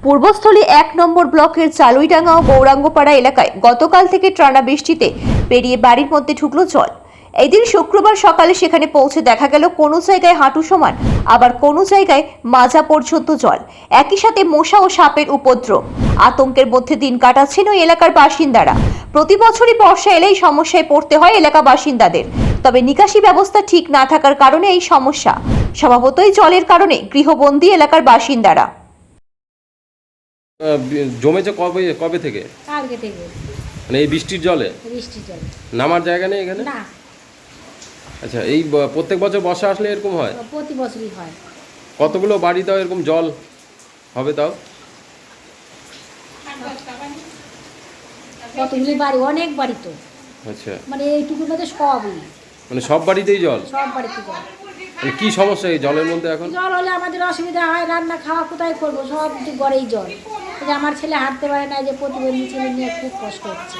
পূর্বস্থলী ১ নম্বর ব্লকের চালুইডাঙ্গা ও গৌরাঙ্গপাড়া এলাকায় গতকাল থেকে টানা বৃষ্টিতে পেরিয়ে বাড়ির মধ্যে ঢুকলো জল। এদিন শুক্রবার সকালে সেখানে পৌঁছে দেখা গেল কোনো জায়গায় হাঁটু সমান, আবার কোনো জায়গায় মাজা পর্যন্ত জল। একই সাথে মশা ও সাপের উপদ্রব। আতঙ্কের মধ্যে দিন কাটাচ্ছেন ওই এলাকার বাসিন্দারা। প্রতি বছরই বর্ষা এলেই সমস্যায় পড়তে হয় এলাকা বাসিন্দাদের। তবে নিকাশি ব্যবস্থা ঠিক না থাকার কারণে এই সমস্যা। স্বভাবতই জলের কারণে গৃহবন্দী এলাকার বাসিন্দারা। জমেছে কবে কবে থেকে? কালকে থেকে। মানে এই বৃষ্টির জলে বৃষ্টির জলে নামার জায়গা নেই এখানে? না, আচ্ছা, এই প্রত্যেক বছর বর্ষা আসলে এরকম হয়? প্রতি বছরই হয়। কতগুলো বাড়ি তাও এরকম জল হবে তাও? কতগুলি বাড়ি, অনেক বাড়ি তো। আচ্ছা, মানে এইটুকুর মধ্যে সবই, মানে সব বাড়িতেই জল? সব বাড়িতে জল। মানে কি সমস্যা এই জলের মধ্যে এখন? জল হলে আমাদের অসুবিধা হয়, রান্না খাওয়া কোথায় করবো, সব ঘরেই জল। এই যে আমার ছেলে হাঁটতে পারে না, যে প্রতিবন্ধী ছেলে নিয়ে খুব কষ্ট হচ্ছে।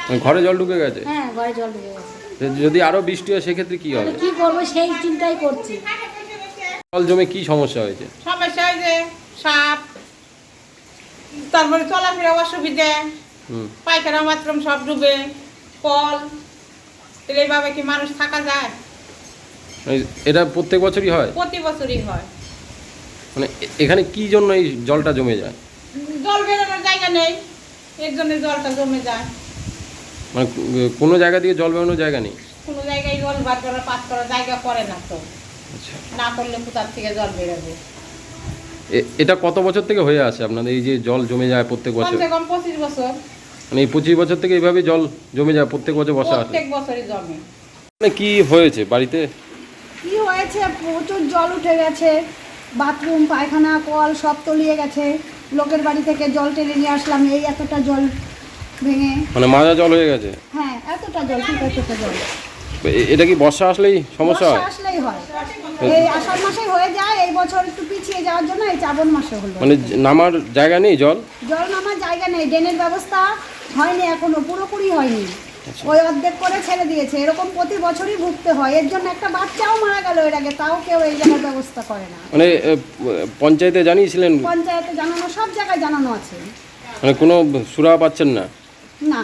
মানে ঘরে জল ঢুকে গেছে? হ্যাঁ, ঘরে জল ঢুকে গেছে। যদি আরো বৃষ্টি হয় সেক্ষেত্রে কি হবে? কি করবো সেই চিন্তাই করছি। জল জমে কি সমস্যা হয়েছে? সমস্যা হয় যে সাপ, তারপরে চলাফেরা অসুবিধে, পায়খানা বাথরুম সব ডুবে, কল, এইভাবে কি মানুষ থাকা যায়? এটা প্রত্যেক বছরই হয়? প্রতি বছরই হয়। মানে এখানে কি জন্য এই জলটা জমে যায়? জল বেরোনোর জায়গা নেই, এর জন্য জলটা জমে যায়। মানে কোনো জায়গা দিয়ে জল বেরোনোর জায়গা নেই? কোনো জায়গায় জল বার করার পাস করার জায়গা করে না তো। আচ্ছা, না করলে কোথার থেকে জল বেরোবে? এটা কত বছর থেকে হয়ে আসে আপনাদের এই যে জল জমে যায় প্রত্যেক বছর? কমসে কম 25 বছর। মানে এই 25 বছর থেকে এইভাবে জল জমে যায় প্রত্যেক বছর বর্ষা আসে? প্রত্যেক বছরই জমে। মানে কি হয়েছে বাড়িতে? কি হয়েছে, প্রচুর জল উঠে গেছে, বাথরুম পায়খানা কল সব তলিয়ে গেছে। লোকের বাড়ি থেকে জল টেনে নিয়ে আসলাম, এই এতটা জল ভেঙে। মানে মাজা জল হয়ে গেছে? হ্যাঁ, এতটা জল, ঠিক এতটা জল। এটা কি বর্ষা আসলেই সমস্যা হয়? বর্ষা আসলেই হয়, এই আষাঢ় মাসে হয়ে যায়। এই বছর একটু পিছিয়ে যাওয়ার জন্য এই শ্রাবণ মাসে হলো। মানে নামার জায়গা নেই জল? জল নামার জায়গা নেই, ড্রেনের ব্যবস্থা হয়নি এখনো, পুরোপুরি হয়নি। ওই অর্ধেক করে ছেড়ে দিয়েছে। এরকম প্রতি বছরই ভুগতে হয়। এর জন্য একটা বাচ্চাও মারা গেল এর আগে, তাও কেউ এই জায়গার ব্যবস্থা করে না। মানে পঞ্চায়েতে জানিয়েছিলেন? পঞ্চায়েতে জানানো, সব জায়গায় জানানো আছে। মানে কোনো সুরাহা পাচ্ছেন না? না।